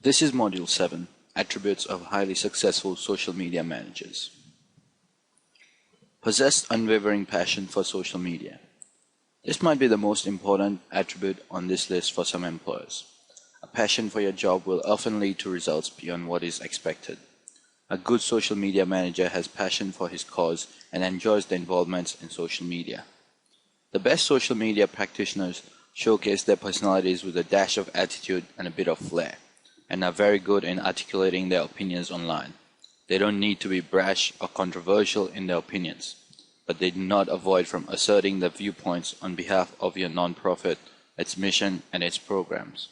This is Module 7, Attributes of Highly Successful Social Media Managers. Possess unwavering passion for social media. This might be the most important attribute on this list for some employers. A passion for your job will often lead to results beyond what is expected. A good social media manager has passion for his cause and enjoys the involvements in social media. The best social media practitioners showcase their personalities with a dash of attitude and a bit of flair, and are very good in articulating their opinions online. They don't need to be brash or controversial in their opinions, but they do not avoid from asserting their viewpoints on behalf of your nonprofit, its mission, and its programs.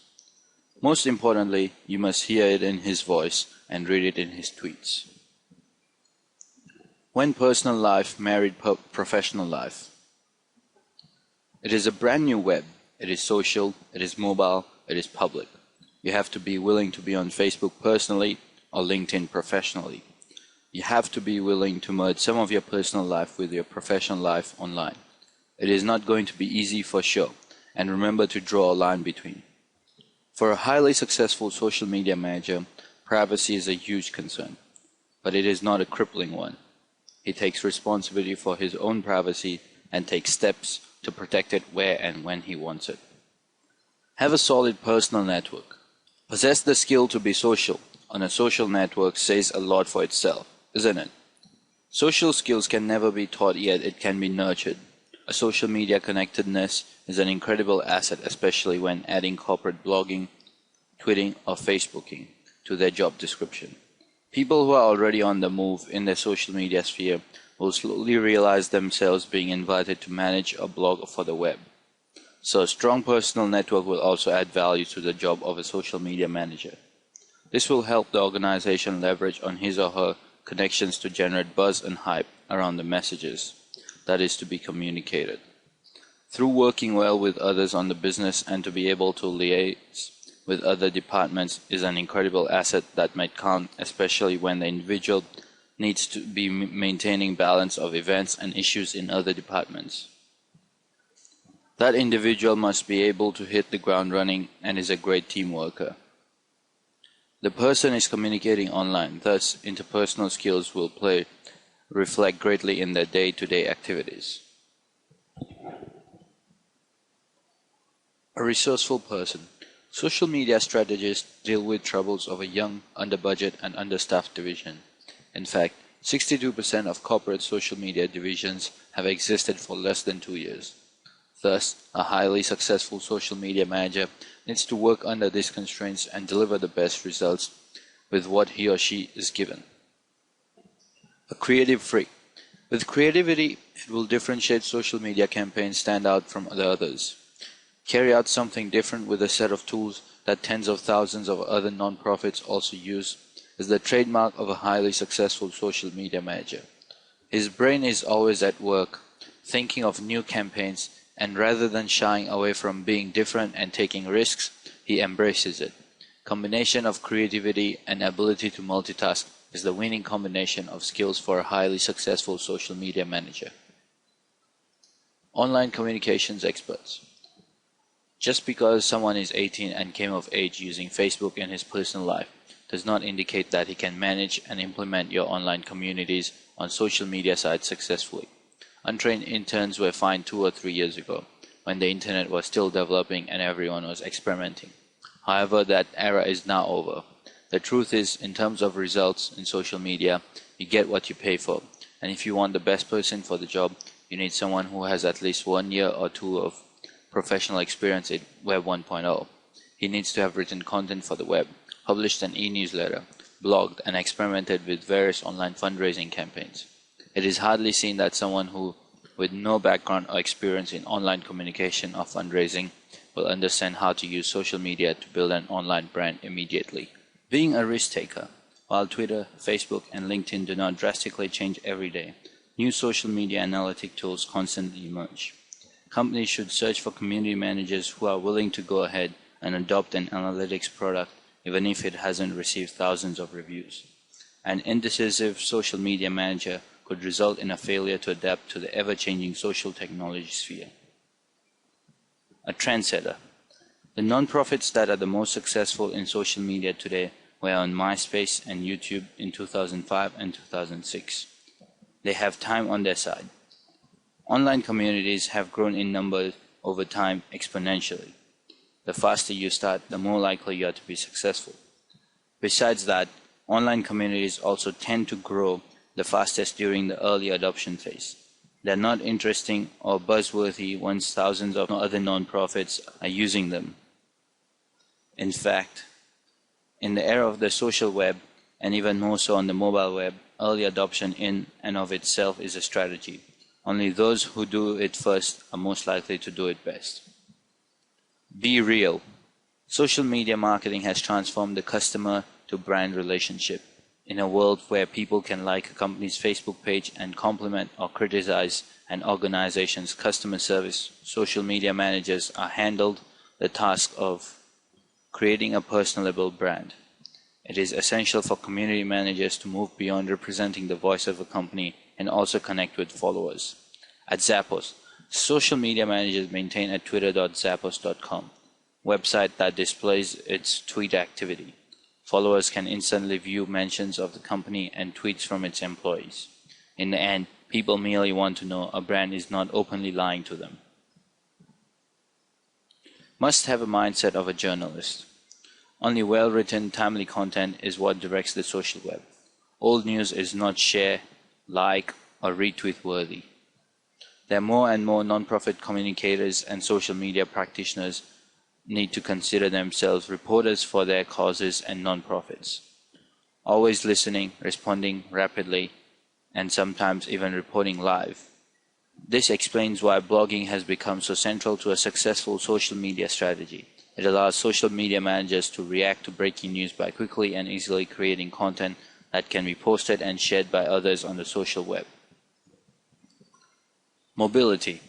Most importantly, you must hear it in his voice and read it in his tweets. When personal life married professional life. It is a brand new web. It is social, it is mobile, it is public. You have to be willing to be on Facebook personally or LinkedIn professionally. You have to be willing to merge some of your personal life with your professional life online. It is not going to be easy for sure, and remember to draw a line between. For a highly successful social media manager, privacy is a huge concern, but it is not a crippling one. He takes responsibility for his own privacy and takes steps to protect it where and when he wants it. Have a solid personal network. Possess the skill to be social on a social network says a lot for itself, isn't it? Social skills can never be taught, yet it can be nurtured. A social media connectedness is an incredible asset, especially when adding corporate blogging, tweeting, or Facebooking to their job description. People who are already on the move in their social media sphere will slowly realize themselves being invited to manage a blog for the web. So a strong personal network will also add value to the job of a social media manager. This will help the organization leverage on his or her connections to generate buzz and hype around the messages that is to be communicated. Through working well with others on the business and to be able to liaise with other departments is an incredible asset that might count, especially when the individual needs to be maintaining balance of events and issues in other departments. That individual must be able to hit the ground running and is a great team worker. The person is communicating online, thus interpersonal skills will reflect greatly in their day-to-day activities. A resourceful person. Social media strategists deal with troubles of a young, under-budget and understaffed division. In fact, 62% of corporate social media divisions have existed for less than 2 years. Thus, a highly successful social media manager needs to work under these constraints and deliver the best results with what he or she is given. A creative freak. With creativity, it will differentiate social media campaigns stand out from the others. Carry out something different with a set of tools that tens of thousands of other nonprofits also use is the trademark of a highly successful social media manager. His brain is always at work, thinking of new campaigns, and rather than shying away from being different and taking risks, he embraces it. Combination of creativity and ability to multitask is the winning combination of skills for a highly successful social media manager. Online communications experts. Just because someone is 18 and came of age using Facebook in his personal life does not indicate that he can manage and implement your online communities on social media sites successfully. Untrained interns were fined 2 or 3 years ago, when the internet was still developing and everyone was experimenting. However, that era is now over. The truth is, in terms of results in social media, you get what you pay for. And if you want the best person for the job, you need someone who has at least 1 year or 2 of professional experience in Web 1.0. He needs to have written content for the web, published an e-newsletter, blogged, and experimented with various online fundraising campaigns. It is hardly seen that someone who, with no background or experience in online communication or fundraising, will understand how to use social media to build an online brand immediately. Being a risk taker. While Twitter, Facebook, and LinkedIn do not drastically change every day, new social media analytic tools constantly emerge. Companies should search for community managers who are willing to go ahead and adopt an analytics product even if it hasn't received thousands of reviews. An indecisive social media manager could result in a failure to adapt to the ever-changing social technology sphere. A trendsetter. The nonprofits that are the most successful in social media today were on MySpace and YouTube in 2005 and 2006. They have time on their side. Online communities have grown in numbers over time exponentially. The faster you start, the more likely you are to be successful. Besides that, online communities also tend to grow the fastest during the early adoption phase. They're not interesting or buzzworthy once thousands of other nonprofits are using them. In fact, in the era of the social web, and even more so on the mobile web, early adoption in and of itself is a strategy. Only those who do it first are most likely to do it best. Be real. Social media marketing has transformed the customer to brand relationship. In a world where people can like a company's Facebook page and compliment or criticize an organization's customer service, social media managers are handled the task of creating a personable brand. It is essential for community managers to move beyond representing the voice of a company and also connect with followers. At Zappos, social media managers maintain a twitter.zappos.com website that displays its tweet activity. Followers can instantly view mentions of the company and tweets from its employees. In the end, people merely want to know a brand is not openly lying to them. Must have a mindset of a journalist. Only well-written, timely content is what directs the social web. Old news is not share, like, or retweet worthy. There are more and more non-profit communicators and social media practitioners need to consider themselves reporters for their causes and non-profits. Always listening, responding rapidly, and sometimes even reporting live. This explains why blogging has become so central to a successful social media strategy. It allows social media managers to react to breaking news by quickly and easily creating content that can be posted and shared by others on the social web. Mobility.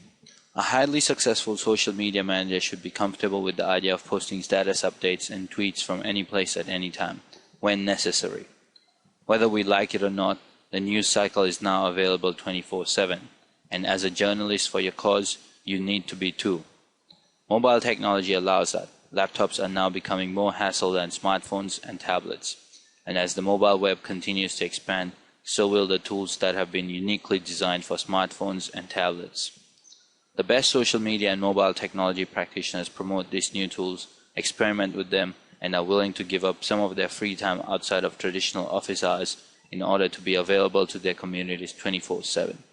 A highly successful social media manager should be comfortable with the idea of posting status updates and tweets from any place at any time, when necessary. Whether we like it or not, the news cycle is now available 24/7, and as a journalist for your cause, you need to be too. Mobile technology allows that. Laptops are now becoming more hassle than smartphones and tablets, and as the mobile web continues to expand, so will the tools that have been uniquely designed for smartphones and tablets. The best social media and mobile technology practitioners promote these new tools, experiment with them, and are willing to give up some of their free time outside of traditional office hours in order to be available to their communities 24/7.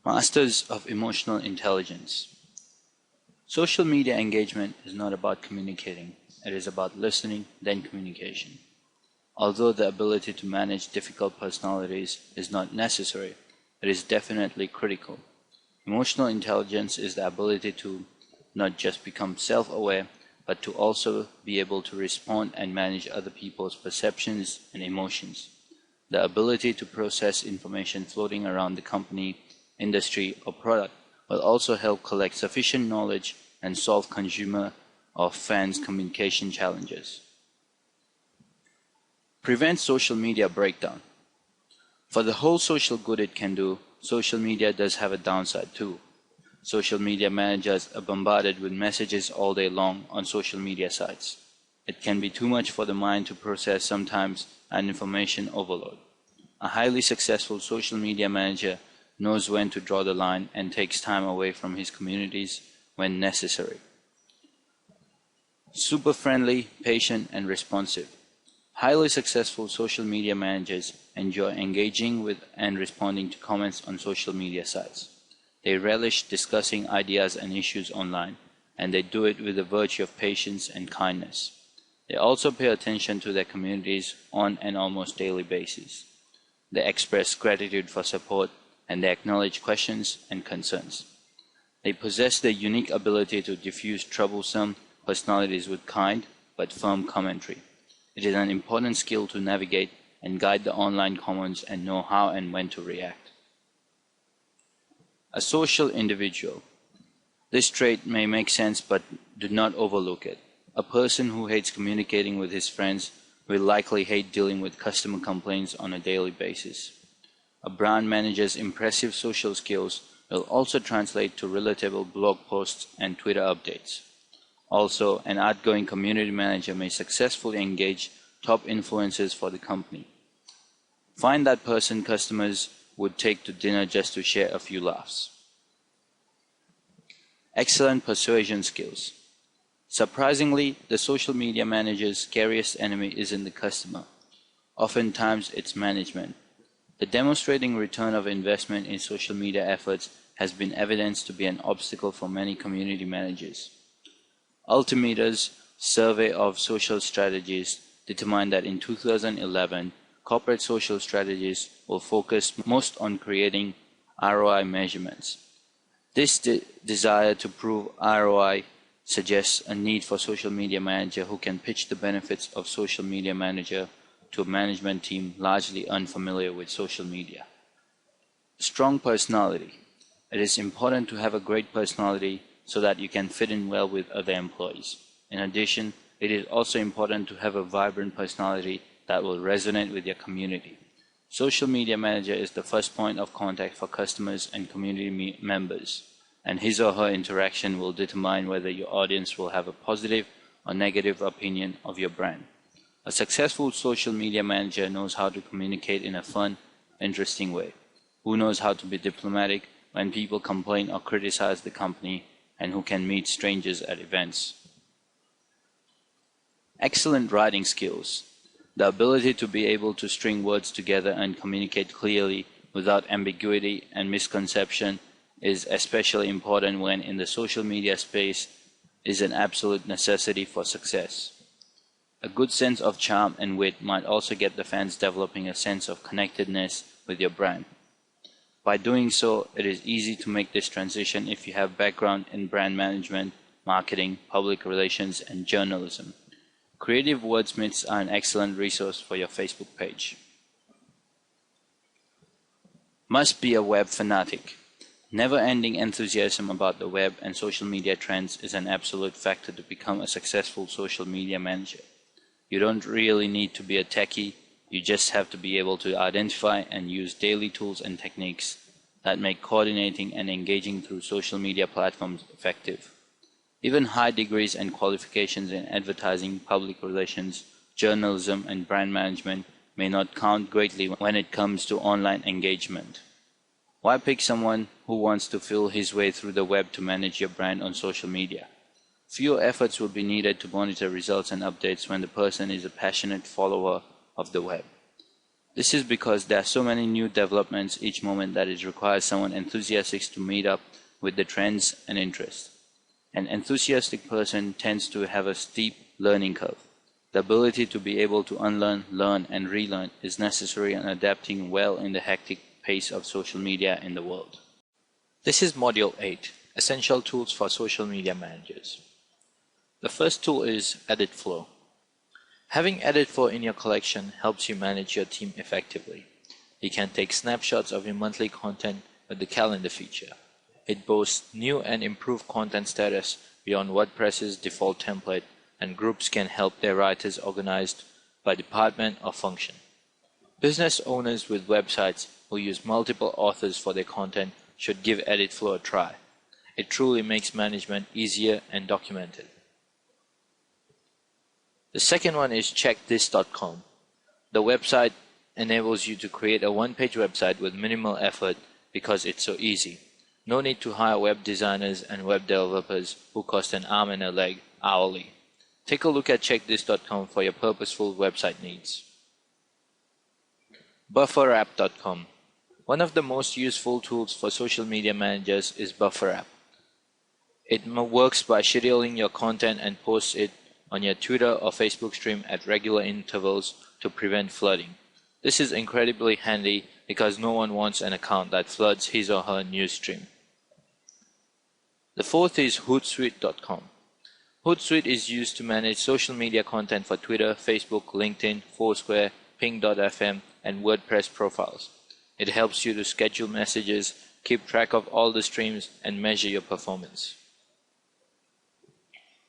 Masters of emotional intelligence. Social media engagement is not about communicating, it is about listening, then communication. Although the ability to manage difficult personalities is not necessary, it is definitely critical. Emotional intelligence is the ability to not just become self-aware, but to also be able to respond and manage other people's perceptions and emotions. The ability to process information floating around the company, industry, or product will also help collect sufficient knowledge and solve consumer or fans' communication challenges. Prevent social media breakdown. For the whole social good it can do, social media does have a downside too. Social media managers are bombarded with messages all day long on social media sites. It can be too much for the mind to process sometimes, and information overload. A highly successful social media manager knows when to draw the line and takes time away from his communities when necessary. Super friendly, patient, and responsive. Highly successful social media managers enjoy engaging with and responding to comments on social media sites. They relish discussing ideas and issues online, and they do it with a virtue of patience and kindness. They also pay attention to their communities on an almost daily basis. They express gratitude for support, and they acknowledge questions and concerns. They possess the unique ability to diffuse troublesome personalities with kind but firm commentary. It is an important skill to navigate and guide the online commons and know how and when to react. A social individual. This trait may make sense, but do not overlook it. A person who hates communicating with his friends will likely hate dealing with customer complaints on a daily basis. A brand manager's impressive social skills will also translate to relatable blog posts and Twitter updates. Also, an outgoing community manager may successfully engage top influencers for the company. Find that person customers would take to dinner just to share a few laughs. Excellent persuasion skills. Surprisingly, the social media manager's scariest enemy isn't the customer. Oftentimes, it's management. The demonstrating return of investment in social media efforts has been evidenced to be an obstacle for many community managers. Altimeter's survey of social strategies determined that in 2011, corporate social strategies will focus most on creating ROI measurements. This desire to prove ROI suggests a need for social media manager who can pitch the benefits of social media manager to a management team largely unfamiliar with social media. Strong personality. It is important to have a great personality so that you can fit in well with other employees. In addition, it is also important to have a vibrant personality that will resonate with your community. Social media manager is the first point of contact for customers and community members, and his or her interaction will determine whether your audience will have a positive or negative opinion of your brand. A successful social media manager knows how to communicate in a fun, interesting way, who knows how to be diplomatic when people complain or criticize the company, and who can meet strangers at events. Excellent writing skills. The ability to be able to string words together and communicate clearly without ambiguity and misconception is especially important when in the social media space is an absolute necessity for success. A good sense of charm and wit might also get the fans developing a sense of connectedness with your brand. By doing so, it is easy to make this transition if you have background in brand management, marketing, public relations, and journalism. Creative wordsmiths are an excellent resource for your Facebook page. Must be a web fanatic. Never-ending enthusiasm about the web and social media trends is an absolute factor to become a successful social media manager. You don't really need to be a techie, you just have to be able to identify and use daily tools and techniques that make coordinating and engaging through social media platforms effective. Even high degrees and qualifications in advertising, public relations, journalism, and brand management may not count greatly when it comes to online engagement. Why pick someone who wants to feel his way through the web to manage your brand on social media? Fewer efforts will be needed to monitor results and updates when the person is a passionate follower of the web. This is because there are so many new developments each moment that it requires someone enthusiastic to meet up with the trends and interests. An enthusiastic person tends to have a steep learning curve. The ability to be able to unlearn, learn, and relearn is necessary in adapting well in the hectic pace of social media in the world. This is Module 8, Essential Tools for Social Media Managers. The first tool is EditFlow. Having EditFlow in your collection helps you manage your team effectively. You can take snapshots of your monthly content with the calendar feature. It boasts new and improved content status beyond WordPress's default template, and groups can help their writers organized by department or function. Business owners with websites who use multiple authors for their content should give EditFlow a try. It truly makes management easier and documented. The second one is checkthis.com. The website enables you to create a one-page website with minimal effort because it's so easy. No need to hire web designers and web developers who cost an arm and a leg hourly. Take a look at checkthis.com for your purposeful website needs. Bufferapp.com. One of the most useful tools for social media managers is Bufferapp. It works by scheduling your content and posts it on your Twitter or Facebook stream at regular intervals to prevent flooding. This is incredibly handy because no one wants an account that floods his or her news stream. The fourth is Hootsuite.com. Hootsuite is used to manage social media content for Twitter, Facebook, LinkedIn, Foursquare, Ping.fm, and WordPress profiles. It helps you to schedule messages, keep track of all the streams, and measure your performance.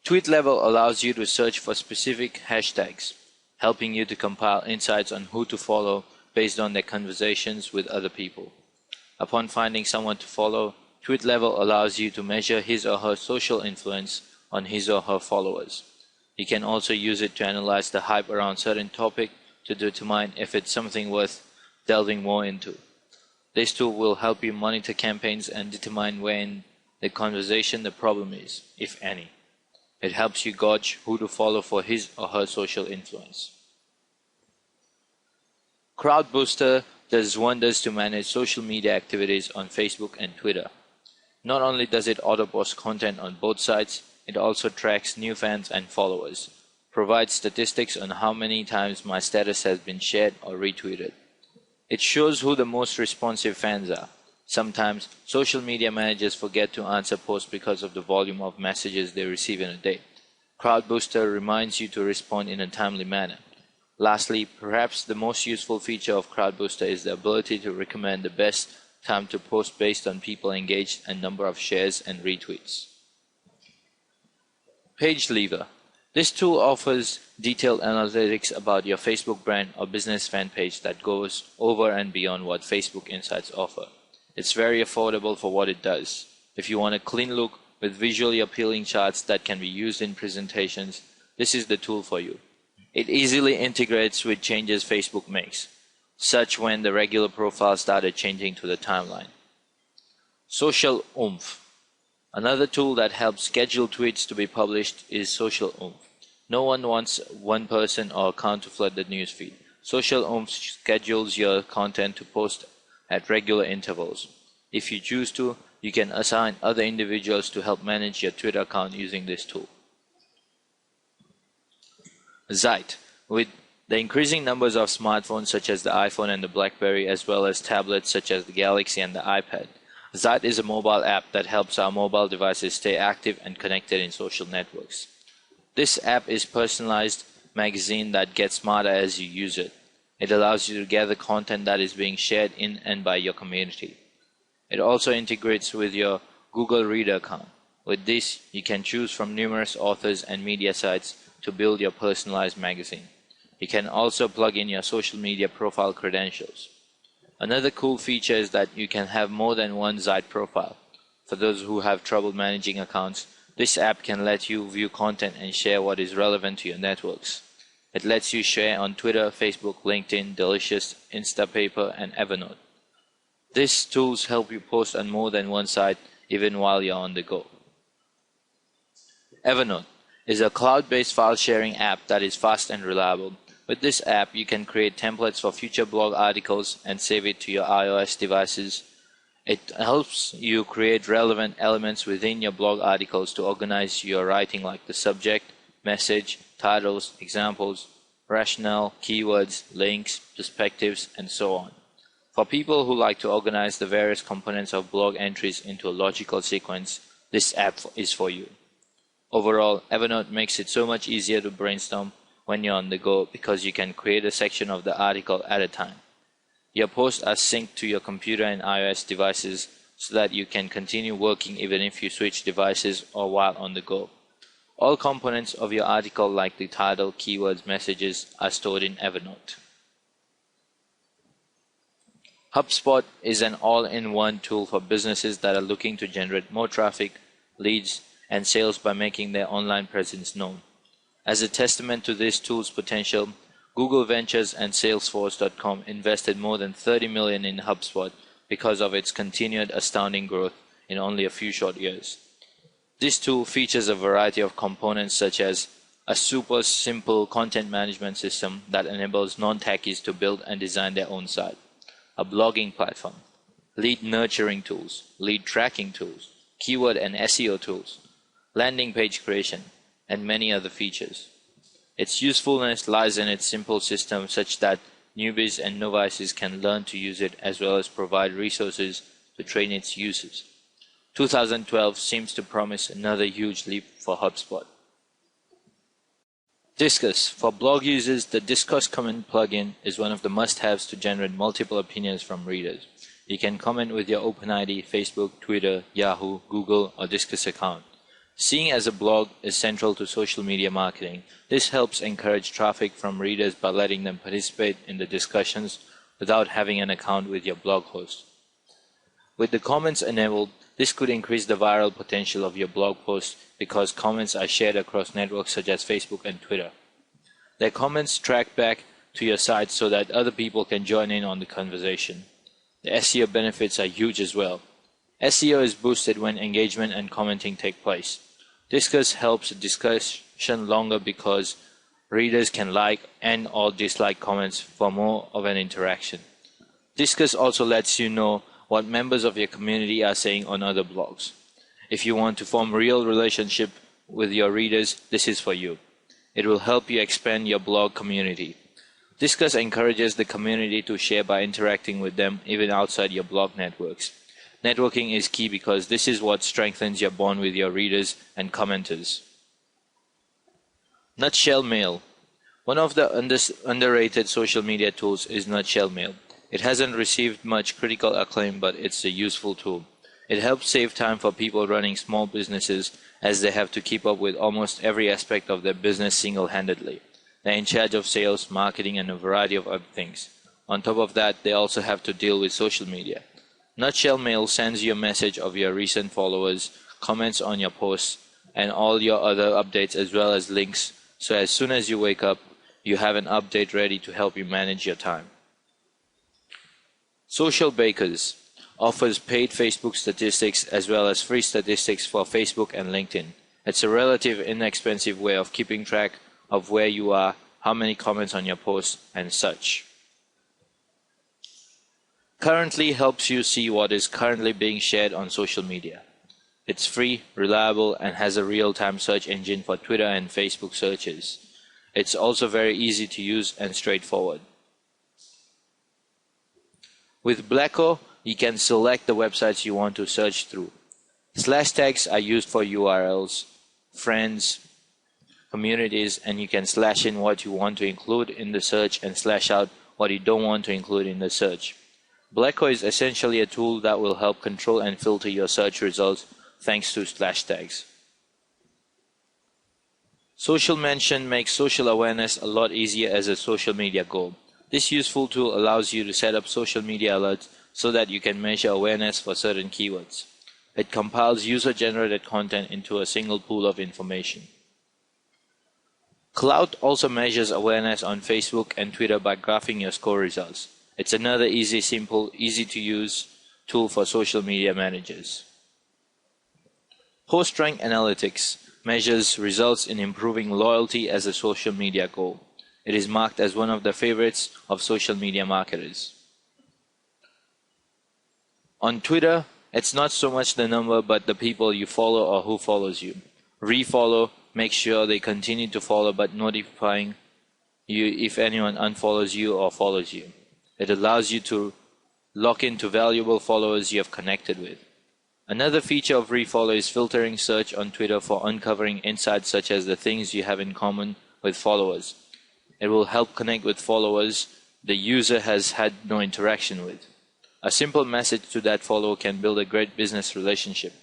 TweetLevel allows you to search for specific hashtags, helping you to compile insights on who to follow based on their conversations with other people. Upon finding someone to follow, TweetLevel allows you to measure his or her social influence on his or her followers. You can also use it to analyze the hype around certain topic to determine if it's something worth delving more into. This tool will help you monitor campaigns and determine where in the conversation the problem is, if any. It helps you gauge who to follow for his or her social influence. Crowdbooster does wonders to manage social media activities on Facebook and Twitter. Not only does it auto-post content on both sites, it also tracks new fans and followers, provides statistics on how many times my status has been shared or retweeted. It shows who the most responsive fans are. Sometimes, social media managers forget to answer posts because of the volume of messages they receive in a day. Crowdbooster reminds you to respond in a timely manner. Lastly, perhaps the most useful feature of Crowdbooster is the ability to recommend the best time to post based on people engaged and number of shares and retweets. Page Lever. This tool offers detailed analytics about your Facebook brand or business fan page that goes over and beyond what Facebook Insights offer. It's very affordable for what it does. If you want a clean look with visually appealing charts that can be used in presentations, this is the tool for you. It easily integrates with changes Facebook makes, such when the regular profile started changing to the timeline. Social Oomph. Another tool that helps schedule tweets to be published is Social Oomph. No one wants one person or account to flood the newsfeed. Social Oomph schedules your content to post at regular intervals. If you choose to, you can assign other individuals to help manage your Twitter account using this tool. Zite. With the increasing numbers of smartphones such as the iPhone and the BlackBerry, as well as tablets such as the Galaxy and the iPad, Zite is a mobile app that helps our mobile devices stay active and connected in social networks. This app is a personalized magazine that gets smarter as you use it. It allows you to gather content that is being shared in and by your community. It also integrates with your Google Reader account. With this, you can choose from numerous authors and media sites to build your personalized magazine. You can also plug in your social media profile credentials. Another cool feature is that you can have more than one Zite profile. For those who have trouble managing accounts, this app can let you view content and share what is relevant to your networks. It lets you share on Twitter, Facebook, LinkedIn, Delicious, Instapaper, and Evernote. These tools help you post on more than one site even while you're on the go. Evernote is a cloud-based file-sharing app that is fast and reliable. With this app, you can create templates for future blog articles and save it to your iOS devices. It helps you create relevant elements within your blog articles to organize your writing, like the subject, message, titles, examples, rationale, keywords, links, perspectives, and so on. For people who like to organize the various components of blog entries into a logical sequence, this app is for you. Overall, Evernote makes it so much easier to brainstorm when you're on the go because you can create a section of the article at a time. Your posts are synced to your computer and iOS devices so that you can continue working even if you switch devices or while on the go. All components of your article, like the title, keywords, messages, are stored in Evernote. HubSpot is an all-in-one tool for businesses that are looking to generate more traffic, leads, and sales by making their online presence known. As a testament to this tool's potential, Google Ventures and Salesforce.com invested more than $30 million in HubSpot because of its continued astounding growth in only a few short years. This tool features a variety of components such as a super simple content management system that enables non-techies to build and design their own site, a blogging platform, lead nurturing tools, lead tracking tools, keyword and SEO tools, landing page creation, and many other features. Its usefulness lies in its simple system such that newbies and novices can learn to use it as well as provide resources to train its users. 2012 seems to promise another huge leap for HubSpot. Disqus. For blog users, the Disqus comment plugin is one of the must-haves to generate multiple opinions from readers. You can comment with your OpenID, Facebook, Twitter, Yahoo, Google, or Disqus account. Seeing as a blog is central to social media marketing, this helps encourage traffic from readers by letting them participate in the discussions without having an account with your blog host. With the comments enabled, this could increase the viral potential of your blog post because comments are shared across networks such as Facebook and Twitter. Their comments track back to your site so that other people can join in on the conversation. The SEO benefits are huge as well. SEO is boosted when engagement and commenting take place. Disqus helps discussion longer because readers can like and or dislike comments for more of an interaction. Disqus also lets you know what members of your community are saying on other blogs. If you want to form real relationship with your readers, this is for you. It will help you expand your blog community. Disqus encourages the community to share by interacting with them even outside your blog networks. Networking is key because this is what strengthens your bond with your readers and commenters. Nutshell Mail. One of the underrated social media tools is Nutshell Mail. It hasn't received much critical acclaim, but it's a useful tool. It helps save time for people running small businesses as they have to keep up with almost every aspect of their business single-handedly. They're in charge of sales, marketing, and a variety of other things. On top of that, they also have to deal with social media. Nutshell Mail sends you a message of your recent followers, comments on your posts, and all your other updates as well as links, so as soon as you wake up, you have an update ready to help you manage your time. Social Bakers offers paid Facebook statistics as well as free statistics for Facebook and LinkedIn. It's a relatively inexpensive way of keeping track of where you are, how many comments on your posts, and such. Currently helps you see what is currently being shared on social media. It's free, reliable, and has a real-time search engine for Twitter and Facebook searches. It's also very easy to use and straightforward. With Blacko, you can select the websites you want to search through. Slash tags are used for URLs, friends, communities, and you can slash in what you want to include in the search and slash out what you don't want to include in the search. Blacko is essentially a tool that will help control and filter your search results thanks to slash tags. Social Mention makes social awareness a lot easier as a social media goal. This useful tool allows you to set up social media alerts so that you can measure awareness for certain keywords. It compiles user-generated content into a single pool of information. Clout also measures awareness on Facebook and Twitter by graphing your score results. It's another easy, simple, easy-to-use tool for social media managers. PostRank Analytics measures results in improving loyalty as a social media goal. It is marked as one of the favorites of social media marketers. On Twitter, it's not so much the number but the people you follow or who follows you. Refollow makes sure they continue to follow but notifying you if anyone unfollows you or follows you. It allows you to lock into valuable followers you have connected with. Another feature of Refollow is filtering search on Twitter for uncovering insights such as the things you have in common with followers. It will help connect with followers the user has had no interaction with. A simple message to that follower can build a great business relationship.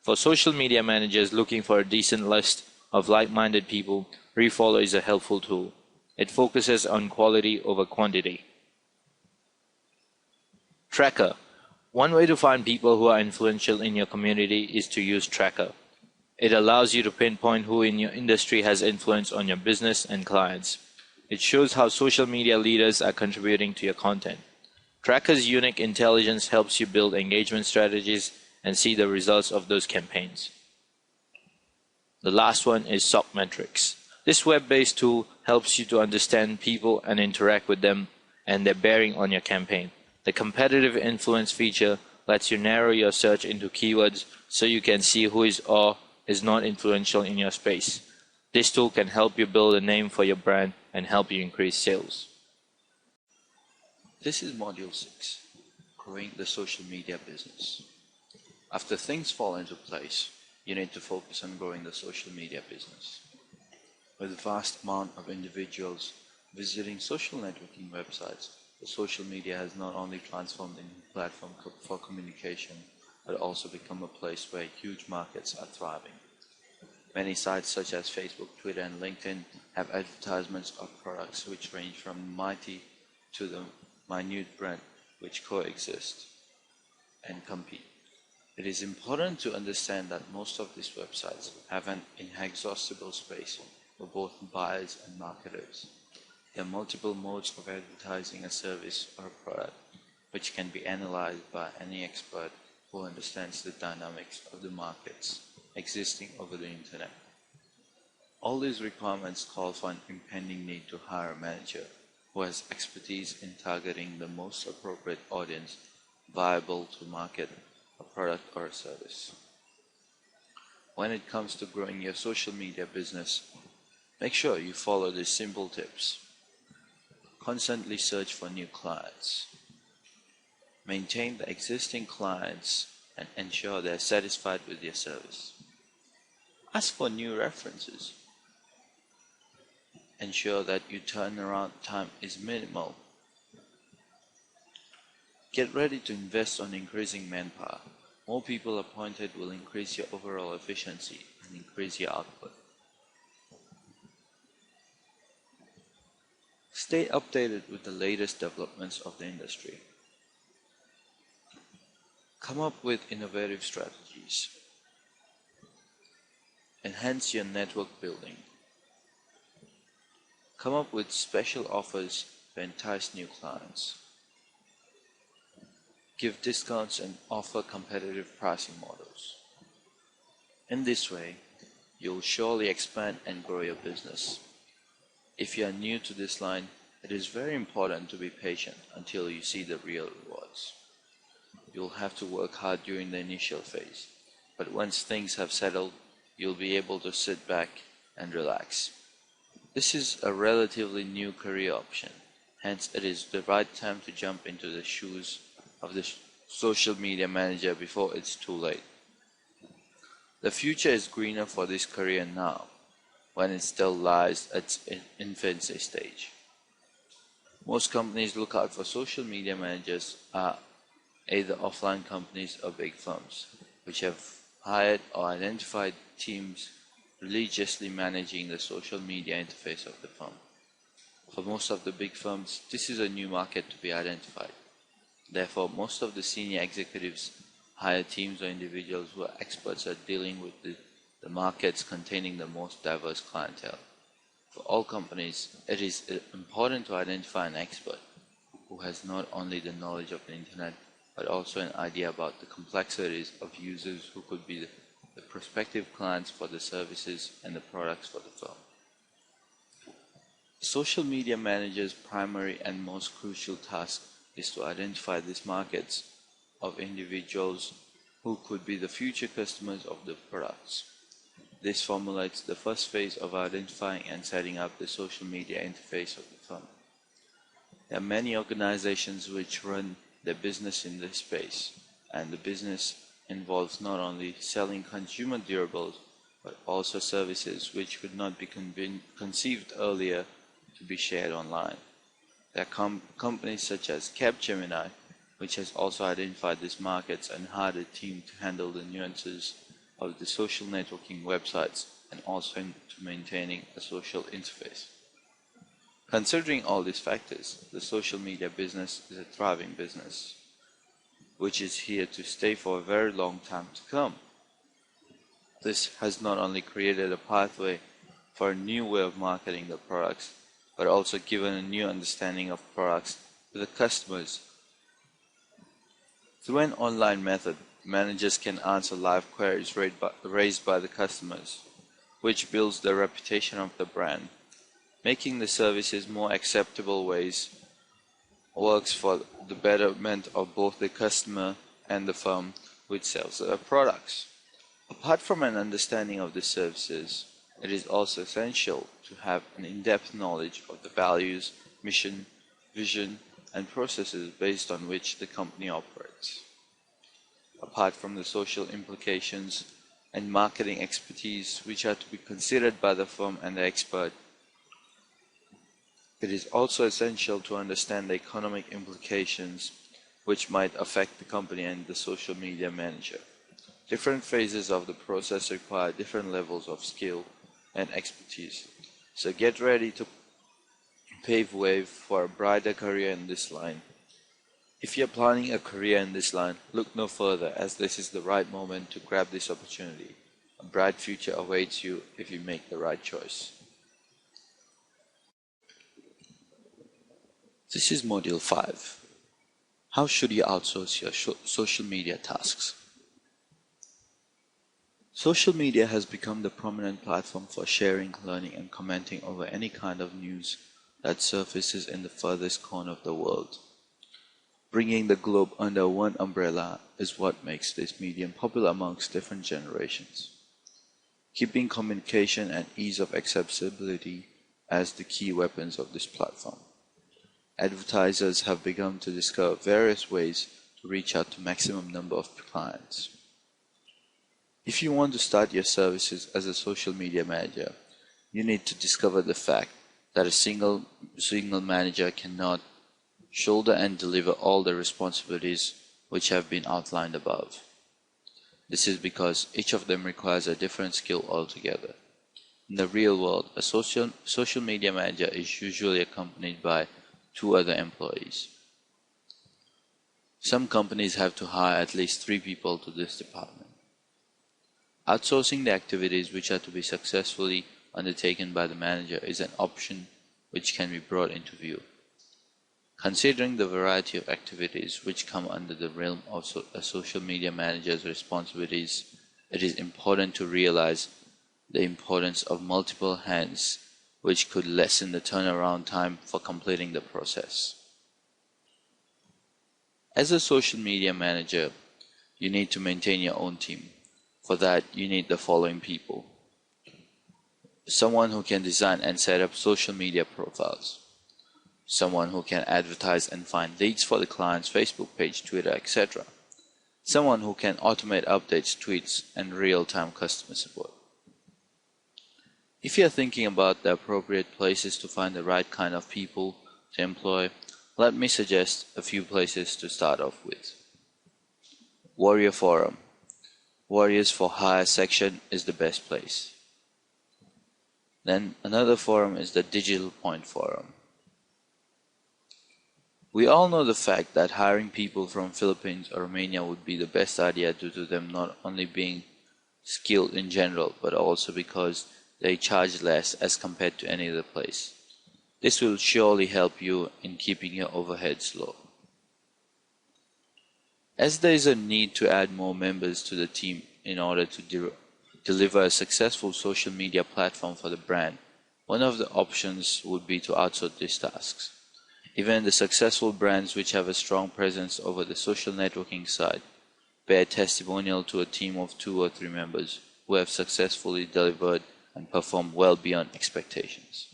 For social media managers looking for a decent list of like-minded people, Refollow is a helpful tool. It focuses on quality over quantity. Tracker. One way to find people who are influential in your community is to use Tracker. It allows you to pinpoint who in your industry has influence on your business and clients. It shows how social media leaders are contributing to your content. Tracker's unique intelligence helps you build engagement strategies and see the results of those campaigns. The last one is Sockmetrics. This web-based tool helps you to understand people and interact with them and their bearing on your campaign. The competitive influence feature lets you narrow your search into keywords so you can see who is or is not influential in your space. This tool can help you build a name for your brand and help you increase sales. This is Module 6, Growing the Social Media Business. After things fall into place, you need to focus on growing the social media business. With a vast amount of individuals visiting social networking websites, the social media has not only transformed into a platform for communication, but also become a place where huge markets are thriving. Many sites such as Facebook, Twitter, and LinkedIn have advertisements of products which range from mighty to the minute brand which coexist. and compete. It is important to understand that most of these websites have an inexhaustible space for both buyers and marketers. There are multiple modes of advertising a service or a product, which can be analyzed by any expert who understands the dynamics of the markets existing over the internet. All these requirements call for an impending need to hire a manager who has expertise in targeting the most appropriate audience viable to market a product or a service. When it comes to growing your social media business, make sure you follow these simple tips. Constantly search for new clients. Maintain the existing clients and ensure they are satisfied with your service. Ask for new references. Ensure that your turnaround time is minimal. Get ready to invest on increasing manpower. More people appointed will increase your overall efficiency and increase your output. Stay updated with the latest developments of the industry. Come up with innovative strategies. Enhance your network building. Come up with special offers to entice new clients. Give discounts and offer competitive pricing models. In this way, you'll surely expand and grow your business. If you are new to this line, it is very important to be patient until you see the real rewards. You'll have to work hard during the initial phase, but once things have settled, you'll be able to sit back and relax. This is a relatively new career option, hence it is the right time to jump into the shoes of the social media manager before it's too late. The future is greener for this career now, when it still lies at its infancy stage. Most companies look out for social media managers are either offline companies or big firms, which have hired or identified teams religiously managing the social media interface of the firm. For most of the big firms, this is a new market to be identified. Therefore, most of the senior executives hire teams or individuals who are experts at dealing with the markets containing the most diverse clientele. For all companies, it is important to identify an expert who has not only the knowledge of the internet, but also an idea about the complexities of users who could be the prospective clients for the services and the products for the firm. Social media manager's primary and most crucial task is to identify these markets of individuals who could be the future customers of the products. This formulates the first phase of identifying and setting up the social media interface of the firm. There are many organizations which run their business in this space, and the business involves not only selling consumer durables, but also services which could not be conceived earlier to be shared online. There are companies such as Capgemini, which has also identified these markets and hired a team to handle the nuances of the social networking websites and also to maintaining a social interface. Considering all these factors, the social media business is a thriving business, which is here to stay for a very long time to come. This has not only created a pathway for a new way of marketing the products, but also given a new understanding of products to the customers. Through an online method, managers can answer live queries raised by the customers, which builds the reputation of the brand. Making the services more acceptable ways works for the betterment of both the customer and the firm which sells their products. Apart from an understanding of the services, it is also essential to have an in-depth knowledge of the values, mission, vision, and processes based on which the company operates. Apart from the social implications and marketing expertise which are to be considered by the firm and the expert, it is also essential to understand the economic implications which might affect the company and the social media manager. Different phases of the process require different levels of skill and expertise. So get ready to pave way for a brighter career in this line. If you're planning a career in this line, look no further, as this is the right moment to grab this opportunity. A bright future awaits you if you make the right choice. This is Module 5. How should you outsource your social media tasks? Social media has become the prominent platform for sharing, learning, and commenting over any kind of news that surfaces in the furthest corner of the world. Bringing the globe under one umbrella is what makes this medium popular amongst different generations, keeping communication and ease of accessibility as the key weapons of this platform. Advertisers have begun to discover various ways to reach out to maximum number of clients. If you want to start your services as a social media manager, you need to discover the fact that a single manager cannot shoulder and deliver all the responsibilities which have been outlined above. This is because each of them requires a different skill altogether. In the real world, a social media manager is usually accompanied by 2 other employees. Some companies have to hire at least 3 people to this department. Outsourcing the activities which are to be successfully undertaken by the manager is an option which can be brought into view. Considering the variety of activities which come under the realm of a social media manager's responsibilities, it is important to realize the importance of multiple hands, which could lessen the turnaround time for completing the process. As a social media manager, you need to maintain your own team. For that, you need the following people: someone who can design and set up social media profiles, someone who can advertise and find leads for the client's Facebook page, Twitter, etc., someone who can automate updates, tweets, and real-time customer support. If you're thinking about the appropriate places to find the right kind of people to employ, let me suggest a few places to start off with. Warrior Forum. Warriors for Hire section is the best place. Then another forum is the Digital Point Forum. We all know the fact that hiring people from Philippines or Romania would be the best idea due to them not only being skilled in general, but also because they charge less as compared to any other place. This will surely help you in keeping your overheads low. As there is a need to add more members to the team in order to deliver a successful social media platform for the brand, one of the options would be to outsource these tasks. Even the successful brands which have a strong presence over the social networking side bear testimonial to a team of 2 or 3 members who have successfully delivered and performed well beyond expectations.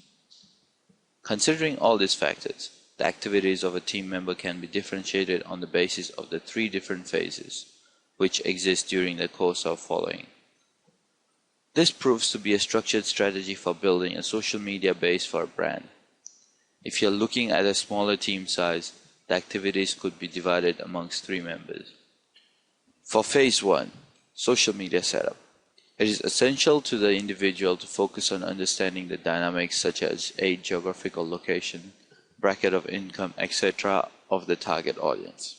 Considering all these factors, the activities of a team member can be differentiated on the basis of the 3 different phases which exist during the course of following. This proves to be a structured strategy for building a social media base for a brand. If you're looking at a smaller team size, the activities could be divided amongst 3 members. For phase 1, social media setup. It is essential to the individual to focus on understanding the dynamics such as age, geographical location, bracket of income, etc. of the target audience.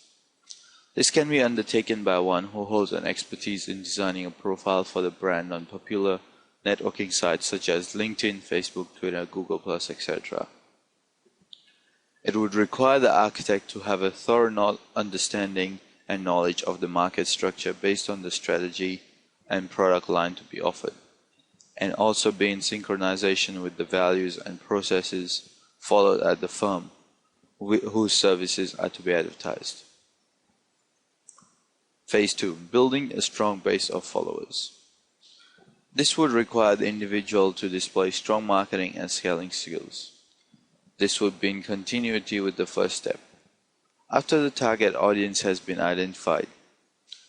This can be undertaken by one who holds an expertise in designing a profile for the brand on popular networking sites such as LinkedIn, Facebook, Twitter, Google+, etc. It would require the architect to have a thorough understanding and knowledge of the market structure based on the strategy and product line to be offered, and also be in synchronization with the values and processes followed at the firm whose services are to be advertised. Phase 2. Building a strong base of followers. This would require the individual to display strong marketing and scaling skills. This would be in continuity with the first step. After the target audience has been identified,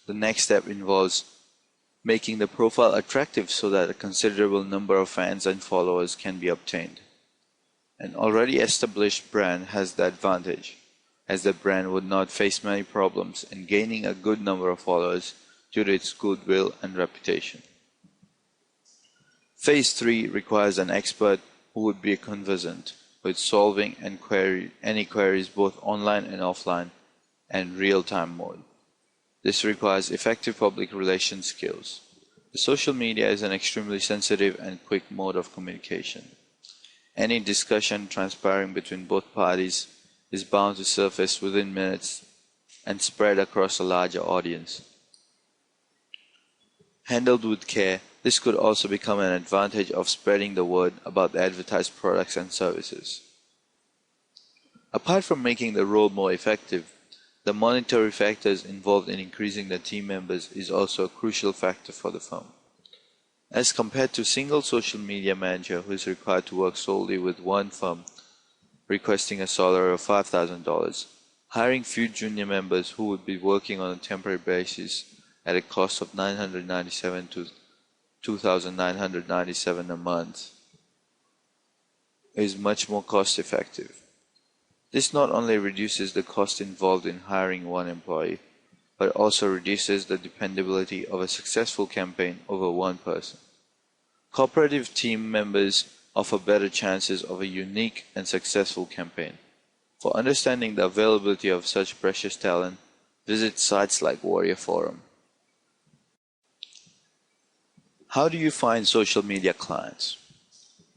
the next step involves making the profile attractive so that a considerable number of fans and followers can be obtained. An already established brand has the advantage, as the brand would not face many problems in gaining a good number of followers due to its goodwill and reputation. Phase 3 requires an expert who would be conversant with solving any queries both online and offline and real-time mode. This requires effective public relations skills. The social media is an extremely sensitive and quick mode of communication. Any discussion transpiring between both parties is bound to surface within minutes and spread across a larger audience. Handled with care, this could also become an advantage of spreading the word about the advertised products and services. Apart from making the role more effective, the monetary factors involved in increasing the team members is also a crucial factor for the firm. As compared to a single social media manager who is required to work solely with one firm, requesting a salary of $5,000, hiring few junior members who would be working on a temporary basis at a cost of $997 to $2,997 a month is much more cost effective. This not only reduces the cost involved in hiring one employee, but also reduces the dependability of a successful campaign over one person. Cooperative team members offer better chances of a unique and successful campaign. For understanding the availability of such precious talent, visit sites like Warrior Forum. How do you find social media clients?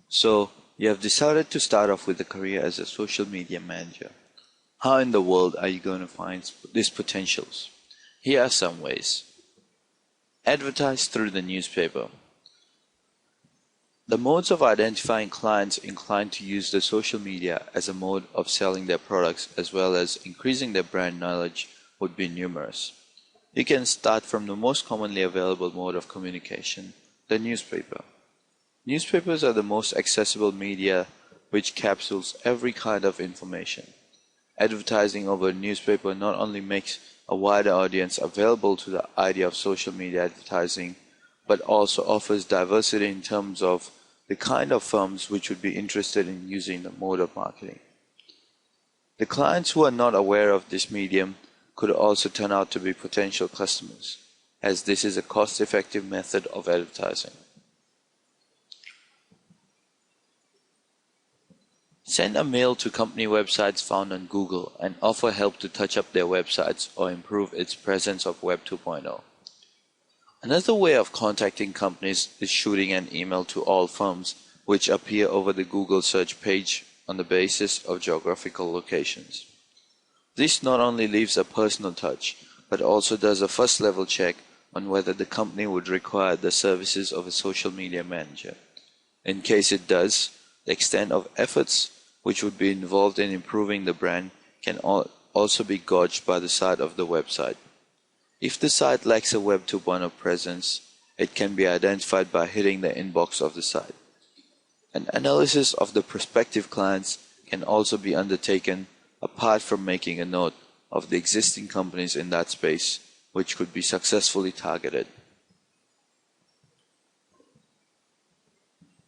So, you have decided to start off with a career as a social media manager. How in the world are you going to find these potentials? Here are some ways. Advertise through the newspaper. The modes of identifying clients inclined to use the social media as a mode of selling their products as well as increasing their brand knowledge would be numerous. You can start from the most commonly available mode of communication, the newspaper. Newspapers are the most accessible media which capsules every kind of information. Advertising over a newspaper not only makes a wider audience available to the idea of social media advertising, but also offers diversity in terms of the kind of firms which would be interested in using the mode of marketing. The clients who are not aware of this medium could also turn out to be potential customers, as this is a cost-effective method of advertising. Send a mail to company websites found on Google and offer help to touch up their websites or improve its presence of Web 2.0. Another way of contacting companies is shooting an email to all firms which appear over the Google search page on the basis of geographical locations. This not only leaves a personal touch, but also does a first-level check on whether the company would require the services of a social media manager. In case it does, the extent of efforts which would be involved in improving the brand can also be gauged by the site of the website. If the site lacks a Web 2.0 presence, it can be identified by hitting the inbox of the site. An analysis of the prospective clients can also be undertaken apart from making a note of the existing companies in that space which could be successfully targeted.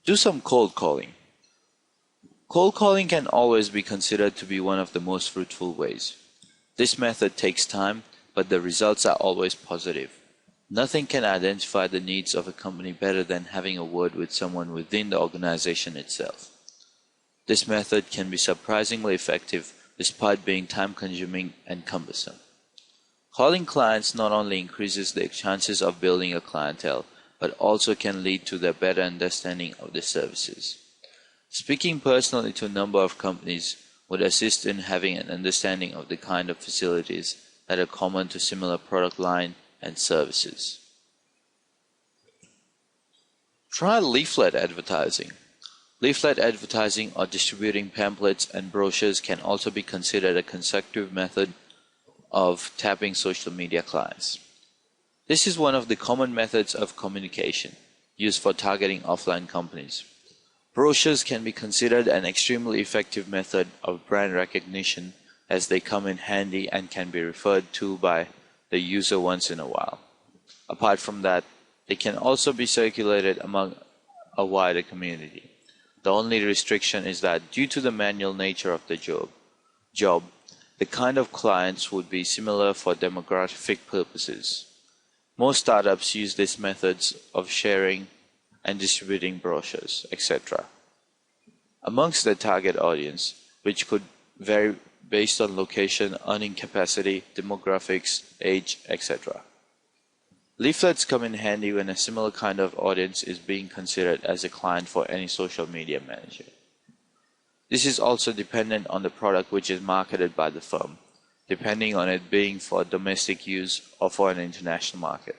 Do some cold calling. Cold calling can always be considered to be one of the most fruitful ways. This method takes time, but the results are always positive. Nothing can identify the needs of a company better than having a word with someone within the organization itself. This method can be surprisingly effective despite being time-consuming and cumbersome. Calling clients not only increases the chances of building a clientele, but also can lead to their better understanding of the services. Speaking personally to a number of companies would assist in having an understanding of the kind of facilities that are common to similar product line and services. Try leaflet advertising. Leaflet advertising or distributing pamphlets and brochures can also be considered a consecutive method of tapping social media clients. This is one of the common methods of communication used for targeting offline companies. Brochures can be considered an extremely effective method of brand recognition as they come in handy and can be referred to by the user once in a while. Apart from that, they can also be circulated among a wider community. The only restriction is that due to the manual nature of the job, the kind of clients would be similar for demographic purposes. Most startups use these methods of sharing and distributing brochures, etc. amongst the target audience, which could vary based on location, earning capacity, demographics, age, etc. Leaflets come in handy when a similar kind of audience is being considered as a client for any social media manager. This is also dependent on the product which is marketed by the firm, depending on it being for domestic use or for an international market.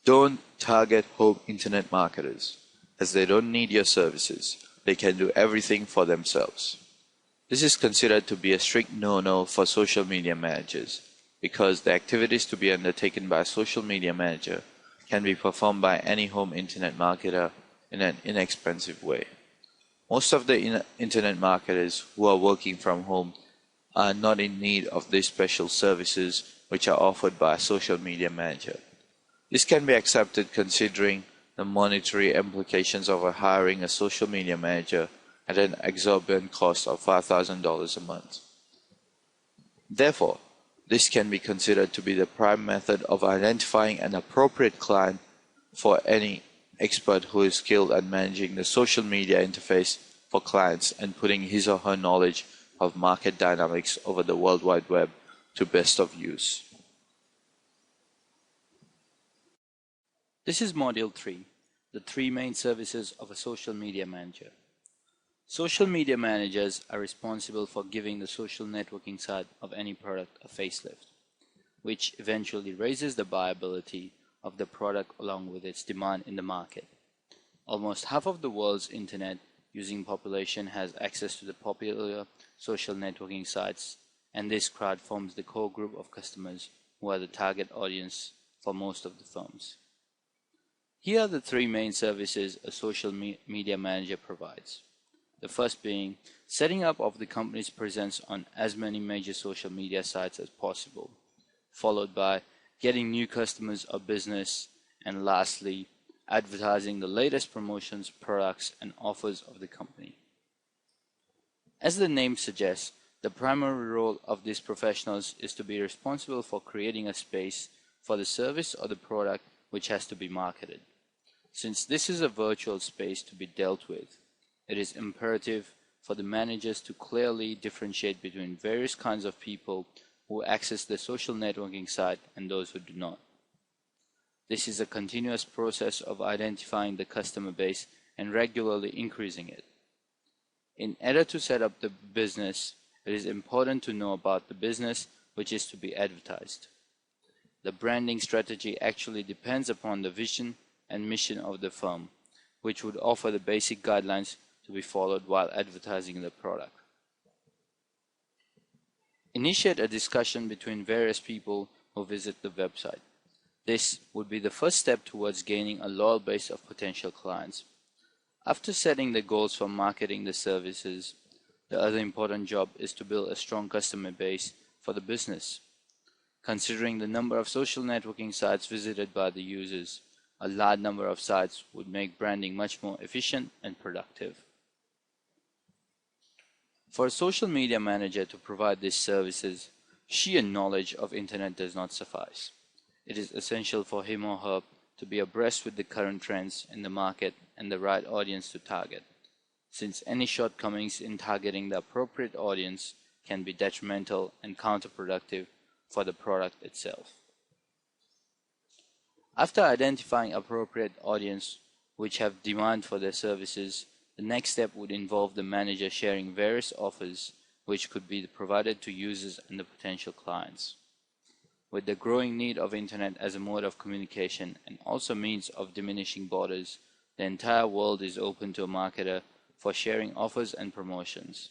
Don't target home internet marketers, as they don't need your services. They can do everything for themselves. This is considered to be a strict no-no for social media managers, because the activities to be undertaken by a social media manager can be performed by any home internet marketer in an inexpensive way. Most of the internet marketers who are working from home are not in need of these special services which are offered by a social media manager. This can be accepted considering the monetary implications of hiring a social media manager at an exorbitant cost of $5,000 a month. Therefore, this can be considered to be the prime method of identifying an appropriate client for any expert who is skilled at managing the social media interface for clients and putting his or her knowledge of market dynamics over the World Wide Web to best of use. This is Module 3, the three main services of a social media manager. Social media managers are responsible for giving the social networking side of any product a facelift, which eventually raises the viability of the product along with its demand in the market. Almost half of the world's internet using population has access to the popular social networking sites, and this crowd forms the core group of customers who are the target audience for most of the firms. Here are the three main services a social media manager provides. The first being setting up of the company's presence on as many major social media sites as possible, followed by getting new customers or business, and lastly, advertising the latest promotions, products, and offers of the company. As the name suggests, the primary role of these professionals is to be responsible for creating a space for the service or the product which has to be marketed. Since this is a virtual space to be dealt with, it is imperative for the managers to clearly differentiate between various kinds of people who access the social networking site and those who do not. This is a continuous process of identifying the customer base and regularly increasing it. In order to set up the business, it is important to know about the business which is to be advertised. The branding strategy actually depends upon the vision and mission of the firm, which would offer the basic guidelines to be followed while advertising the product. Initiate a discussion between various people who visit the website. This would be the first step towards gaining a loyal base of potential clients. After setting the goals for marketing the services, the other important job is to build a strong customer base for the business. Considering the number of social networking sites visited by the users, a large number of sites would make branding much more efficient and productive. For a social media manager to provide these services, sheer knowledge of internet does not suffice. It is essential for him or her to be abreast with the current trends in the market and the right audience to target, since any shortcomings in targeting the appropriate audience can be detrimental and counterproductive for the product itself. After identifying appropriate audience which have demand for their services, the next step would involve the manager sharing various offers which could be provided to users and the potential clients. With the growing need of internet as a mode of communication and also means of diminishing borders, the entire world is open to a marketer for sharing offers and promotions.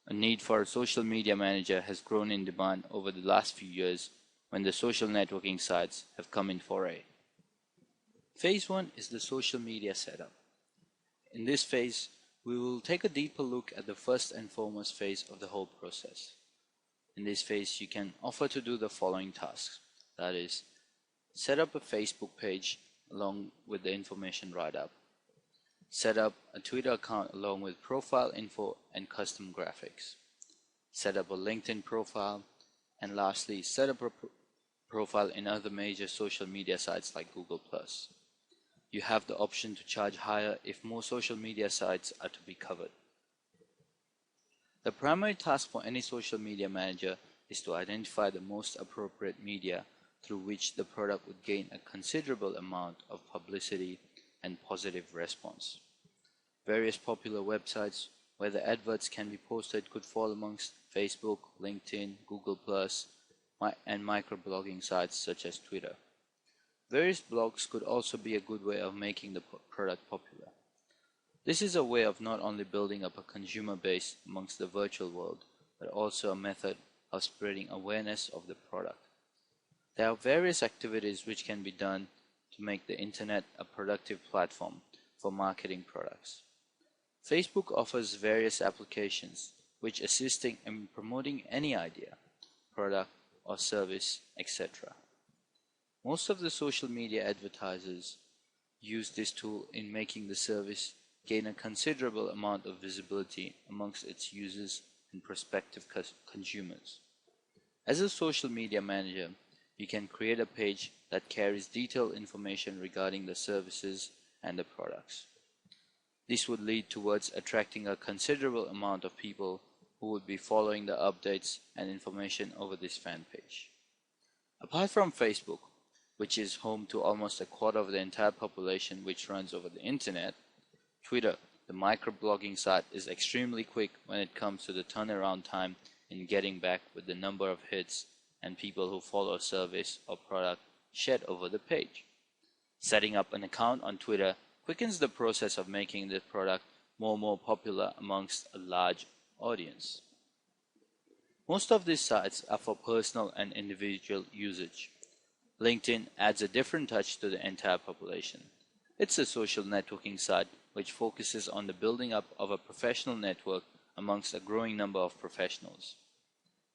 A need for a social media manager has grown in demand over the last few years when the social networking sites have come in foray. Phase 1 is the social media setup. In this phase, we will take a deeper look at the first and foremost phase of the whole process. In this phase, you can offer to do the following tasks. That is, set up a Facebook page along with the information write-up. Set up a Twitter account along with profile info and custom graphics. Set up a LinkedIn profile. And lastly, set up a profile in other major social media sites like Google+. You have the option to charge higher if more social media sites are to be covered. The primary task for any social media manager is to identify the most appropriate media through which the product would gain a considerable amount of publicity and positive response. Various popular websites where the adverts can be posted could fall amongst Facebook, LinkedIn, Google+, and microblogging sites such as Twitter. Various blogs could also be a good way of making the product popular. This is a way of not only building up a consumer base amongst the virtual world, but also a method of spreading awareness of the product. There are various activities which can be done to make the internet a productive platform for marketing products. Facebook offers various applications which assisting in promoting any idea, product or service, etc. Most of the social media advertisers use this tool in making the service gain a considerable amount of visibility amongst its users and prospective consumers. As a social media manager, you can create a page that carries detailed information regarding the services and the products. This would lead towards attracting a considerable amount of people who would be following the updates and information over this fan page. Apart from Facebook, which is home to almost a quarter of the entire population which runs over the internet, Twitter, the microblogging site, is extremely quick when it comes to the turnaround time in getting back with the number of hits and people who follow a service or product shared over the page. Setting up an account on Twitter quickens the process of making the product more popular amongst a large audience. Most of these sites are for personal and individual usage. LinkedIn adds a different touch to the entire population. It's a social networking site which focuses on the building up of a professional network amongst a growing number of professionals.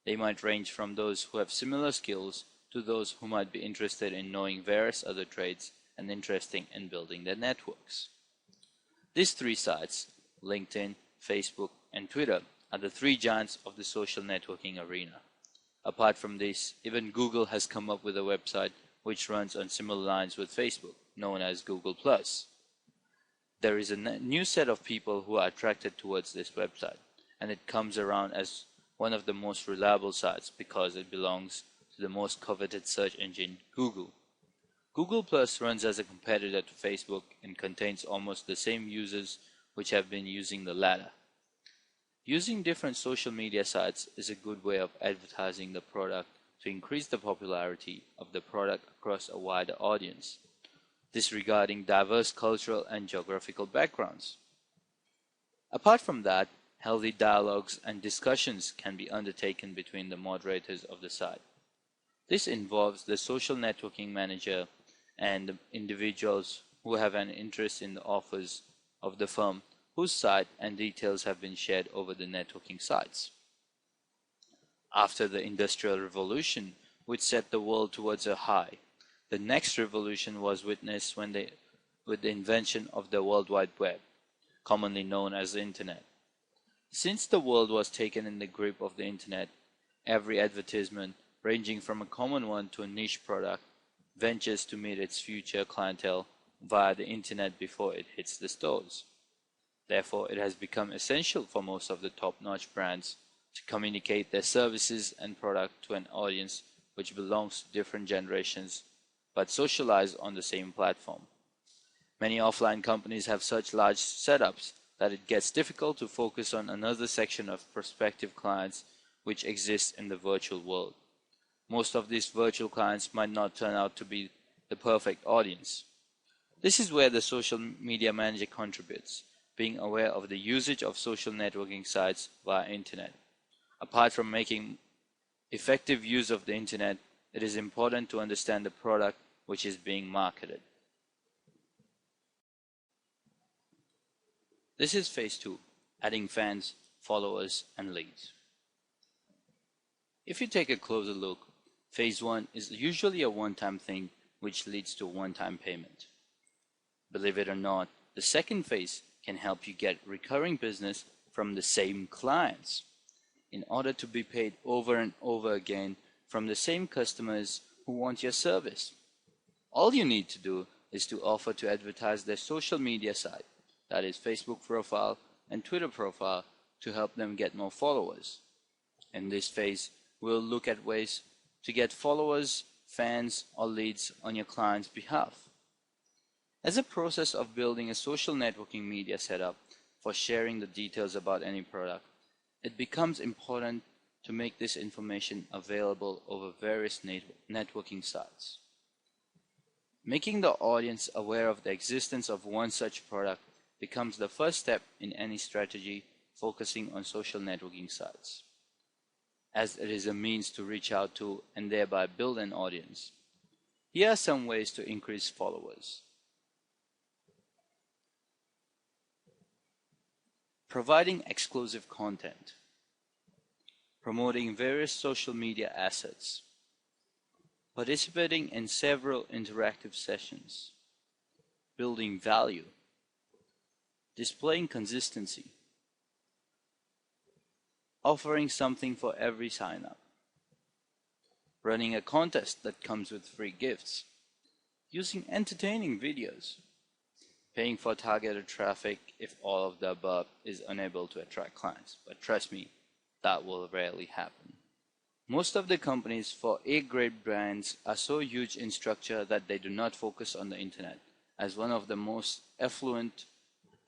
They might range from those who have similar skills to those who might be interested in knowing various other trades and interested in building their networks. These three sites, LinkedIn, Facebook, and Twitter, are the three giants of the social networking arena. Apart from this, even Google has come up with a website which runs on similar lines with Facebook, known as Google+. There is a new set of people who are attracted towards this website, and it comes around as one of the most reliable sites because it belongs to the most coveted search engine, Google. Google+ runs as a competitor to Facebook and contains almost the same users which have been using the latter. Using different social media sites is a good way of advertising the product to increase the popularity of the product across a wider audience, disregarding diverse cultural and geographical backgrounds. Apart from that, healthy dialogues and discussions can be undertaken between the moderators of the site. This involves the social networking manager and the individuals who have an interest in the offers of the firm whose site and details have been shared over the networking sites. After the Industrial Revolution, which set the world towards a high, the next revolution was witnessed with the invention of the World Wide Web, commonly known as the Internet. Since the world was taken in the grip of the Internet, every advertisement, ranging from a common one to a niche product, ventures to meet its future clientele via the Internet before it hits the stores. Therefore, it has become essential for most of the top-notch brands to communicate their services and product to an audience which belongs to different generations but socialize on the same platform. Many offline companies have such large setups that it gets difficult to focus on another section of prospective clients which exists in the virtual world. Most of these virtual clients might not turn out to be the perfect audience. This is where the social media manager contributes, being aware of the usage of social networking sites via internet. Apart from making effective use of the internet, it is important to understand the product which is being marketed. This is phase 2, adding fans, followers, and leads. If you take a closer look, phase 1 is usually a one-time thing which leads to a one-time payment. Believe it or not, the second phase can help you get recurring business from the same clients in order to be paid over and over again from the same customers who want your service. All you need to do is to offer to advertise their social media site, that is Facebook profile and Twitter profile, to help them get more followers. In this phase, we'll look at ways to get followers, fans, or leads on your client's behalf. As a process of building a social networking media setup for sharing the details about any product, it becomes important to make this information available over various networking sites. Making the audience aware of the existence of one such product becomes the first step in any strategy focusing on social networking sites, as it is a means to reach out to and thereby build an audience. Here are some ways to increase followers. Providing exclusive content. Promoting various social media assets. Participating in several interactive sessions. Building value. Displaying consistency. Offering something for every sign-up. Running a contest that comes with free gifts. Using entertaining videos. Paying for targeted traffic if all of the above is unable to attract clients. But trust me, that will rarely happen. Most of the companies for A-grade brands are so huge in structure that they do not focus on the internet as one of the most affluent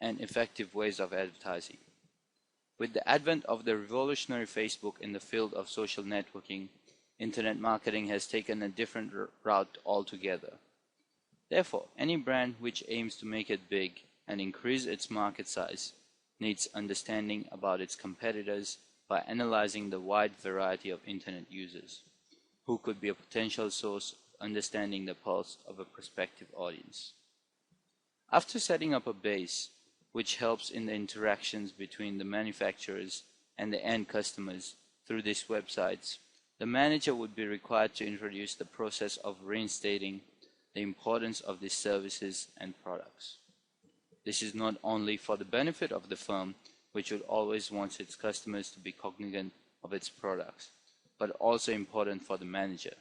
and effective ways of advertising. With the advent of the revolutionary Facebook in the field of social networking, internet marketing has taken a different route altogether. Therefore, any brand which aims to make it big and increase its market size needs understanding about its competitors by analyzing the wide variety of internet users, who could be a potential source of understanding the pulse of a prospective audience. After setting up a base, which helps in the interactions between the manufacturers and the end customers through these websites, the manager would be required to introduce the process of reinstating the importance of these services and products. This is not only for the benefit of the firm, which would always want its customers to be cognizant of its products, but also important for the manager.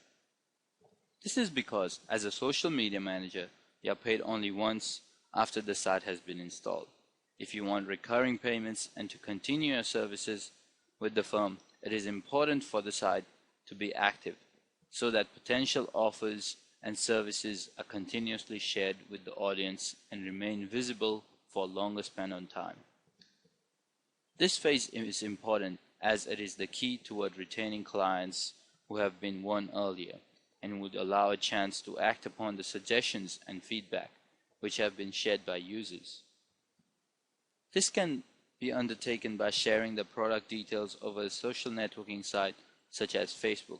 This is because, as a social media manager, you are paid only once after the site has been installed. If you want recurring payments and to continue your services with the firm, it is important for the site to be active, so that potential offers and services are continuously shared with the audience and remain visible for a longer span of time. This phase is important as it is the key toward retaining clients who have been won earlier and would allow a chance to act upon the suggestions and feedback which have been shared by users. This can be undertaken by sharing the product details over a social networking site such as Facebook.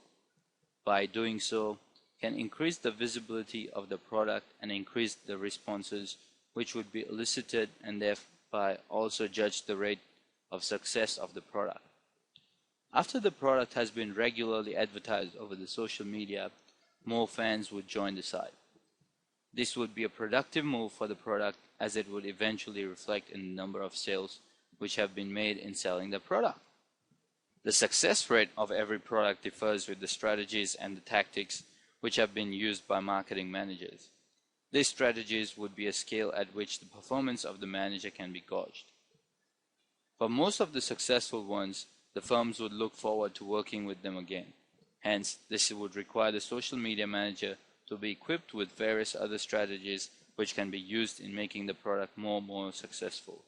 By doing so, can increase the visibility of the product and increase the responses which would be elicited and thereby also judge the rate of success of the product. After the product has been regularly advertised over the social media, more fans would join the site. This would be a productive move for the product as it would eventually reflect in the number of sales which have been made in selling the product. The success rate of every product differs with the strategies and the tactics which have been used by marketing managers. These strategies would be a scale at which the performance of the manager can be gauged. For most of the successful ones, the firms would look forward to working with them again. Hence, this would require the social media manager to be equipped with various other strategies which can be used in making the product more successful.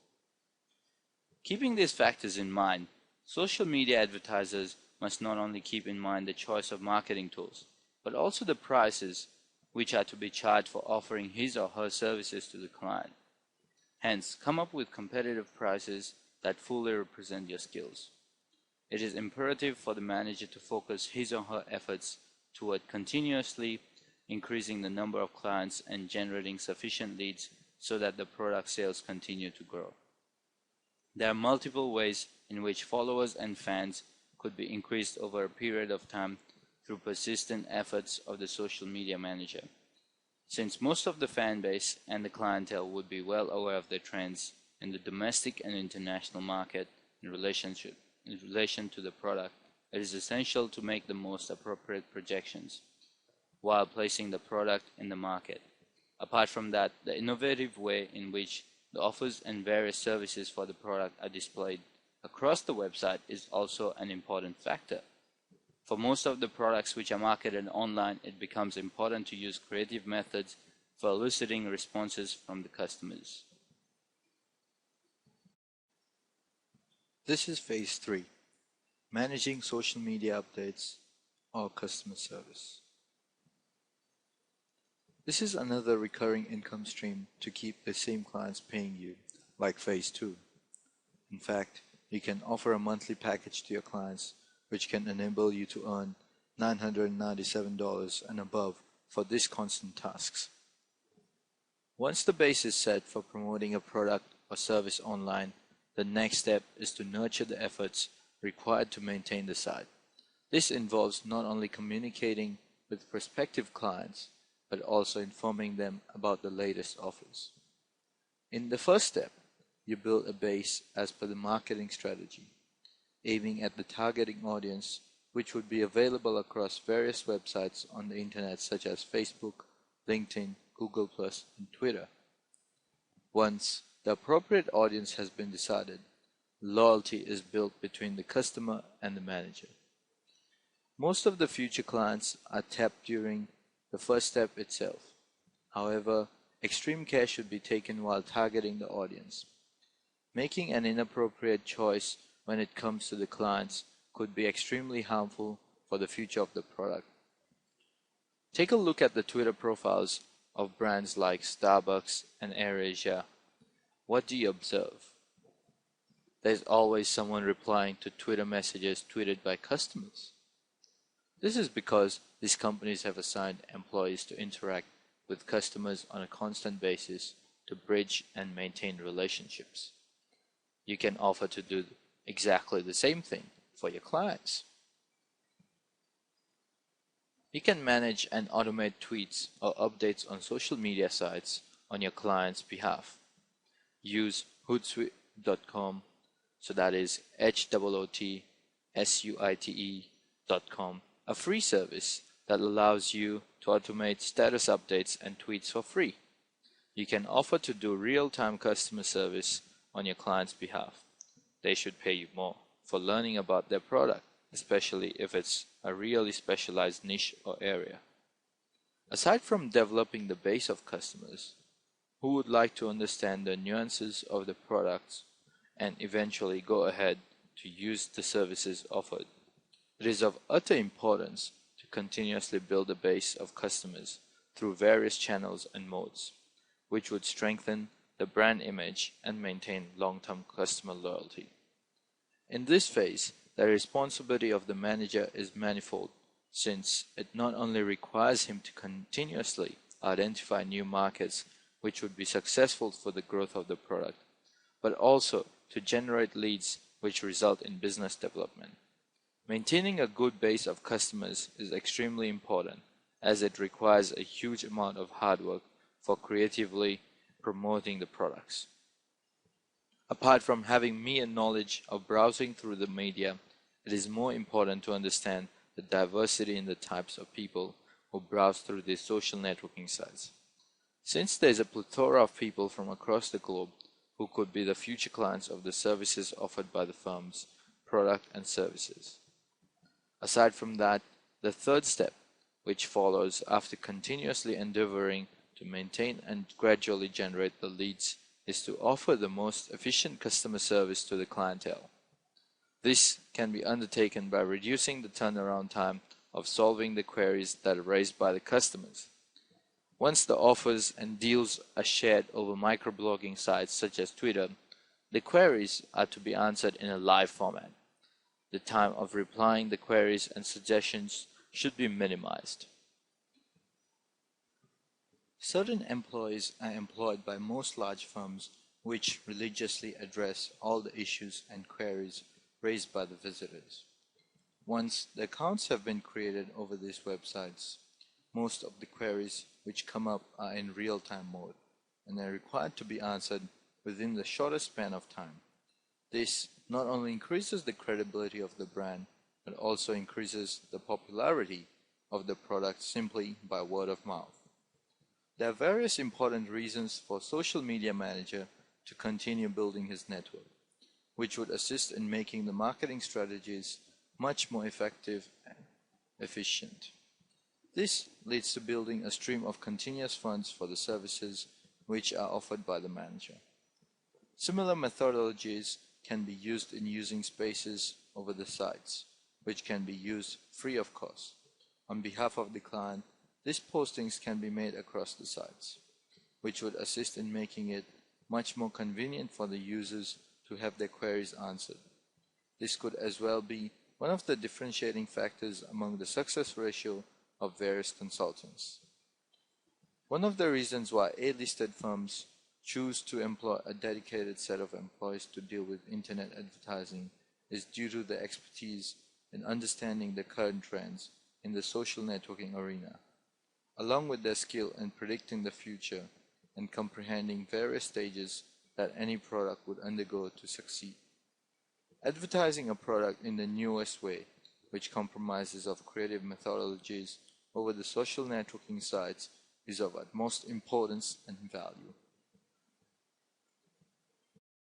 Keeping these factors in mind, social media advertisers must not only keep in mind the choice of marketing tools, but also the prices which are to be charged for offering his or her services to the client. Hence, come up with competitive prices that fully represent your skills. It is imperative for the manager to focus his or her efforts toward continuously increasing the number of clients and generating sufficient leads so that the product sales continue to grow. There are multiple ways in which followers and fans could be increased over a period of time through persistent efforts of the social media manager. Since most of the fan base and the clientele would be well aware of the trends in the domestic and international market in relation to the product, it is essential to make the most appropriate projections while placing the product in the market. Apart from that, the innovative way in which the offers and various services for the product are displayed across the website is also an important factor. For most of the products which are marketed online, it becomes important to use creative methods for eliciting responses from the customers. This is phase 3, managing social media updates or customer service. This is another recurring income stream to keep the same clients paying you, like phase 2. In fact, you can offer a monthly package to your clients which can enable you to earn $997 and above for these constant tasks. Once the base is set for promoting a product or service online, the next step is to nurture the efforts required to maintain the site. This involves not only communicating with prospective clients, but also informing them about the latest offers. In the first step, you build a base as per the marketing strategy, aiming at the targeting audience, which would be available across various websites on the internet such as Facebook, LinkedIn, Google+, and Twitter. Once the appropriate audience has been decided, loyalty is built between the customer and the manager. Most of the future clients are tapped during the first step itself. However, extreme care should be taken while targeting the audience. Making an inappropriate choice when it comes to the clients could be extremely harmful for the future of the product. Take a look at the Twitter profiles of brands like Starbucks and AirAsia. What do you observe? There's always someone replying to Twitter messages tweeted by customers. This is because these companies have assigned employees to interact with customers on a constant basis to bridge and maintain relationships. You can offer to do exactly the same thing for your clients. You can manage and automate tweets or updates on social media sites on your client's behalf. Use Hootsuite.com, so that is HOOTSUITE.com, a free service that allows you to automate status updates and tweets for free. You can offer to do real-time customer service on your client's behalf. They should pay you more for learning about their product, especially if it's a really specialized niche or area. Aside from developing the base of customers who would like to understand the nuances of the products and eventually go ahead to use the services offered, it is of utter importance to continuously build a base of customers through various channels and modes, which would strengthen the brand image and maintain long-term customer loyalty. In this phase, the responsibility of the manager is manifold, since it not only requires him to continuously identify new markets which would be successful for the growth of the product, but also to generate leads which result in business development. Maintaining a good base of customers is extremely important, as it requires a huge amount of hard work for creatively promoting the products. Apart from having mere knowledge of browsing through the media, it is more important to understand the diversity in the types of people who browse through these social networking sites. Since there is a plethora of people from across the globe who could be the future clients of the services offered by the firm's product and services. Aside from that, the third step, which follows after continuously endeavoring to maintain and gradually generate the leads, is to offer the most efficient customer service to the clientele. This can be undertaken by reducing the turnaround time of solving the queries that are raised by the customers. Once the offers and deals are shared over microblogging sites such as Twitter, the queries are to be answered in a live format. The time of replying the queries and suggestions should be minimized. Certain employees are employed by most large firms which religiously address all the issues and queries raised by the visitors. Once the accounts have been created over these websites, most of the queries which come up are in real-time mode and are required to be answered within the shortest span of time. This not only increases the credibility of the brand, but also increases the popularity of the product simply by word of mouth. There are various important reasons for social media manager to continue building his network. which would assist in making the marketing strategies much more effective and efficient. This leads to building a stream of continuous funds for the services which are offered by the manager. Similar methodologies can be used in using spaces over the sites, which can be used free of cost. On behalf of the client, these postings can be made across the sites, which would assist in making it much more convenient for the users to have their queries answered. This could as well be one of the differentiating factors among the success ratio of various consultants. One of the reasons why A-listed firms choose to employ a dedicated set of employees to deal with internet advertising is due to their expertise in understanding the current trends in the social networking arena, along with their skill in predicting the future and comprehending various stages that any product would undergo to succeed. Advertising a product in the newest way, which compromises of creative methodologies over the social networking sites, is of utmost importance and value.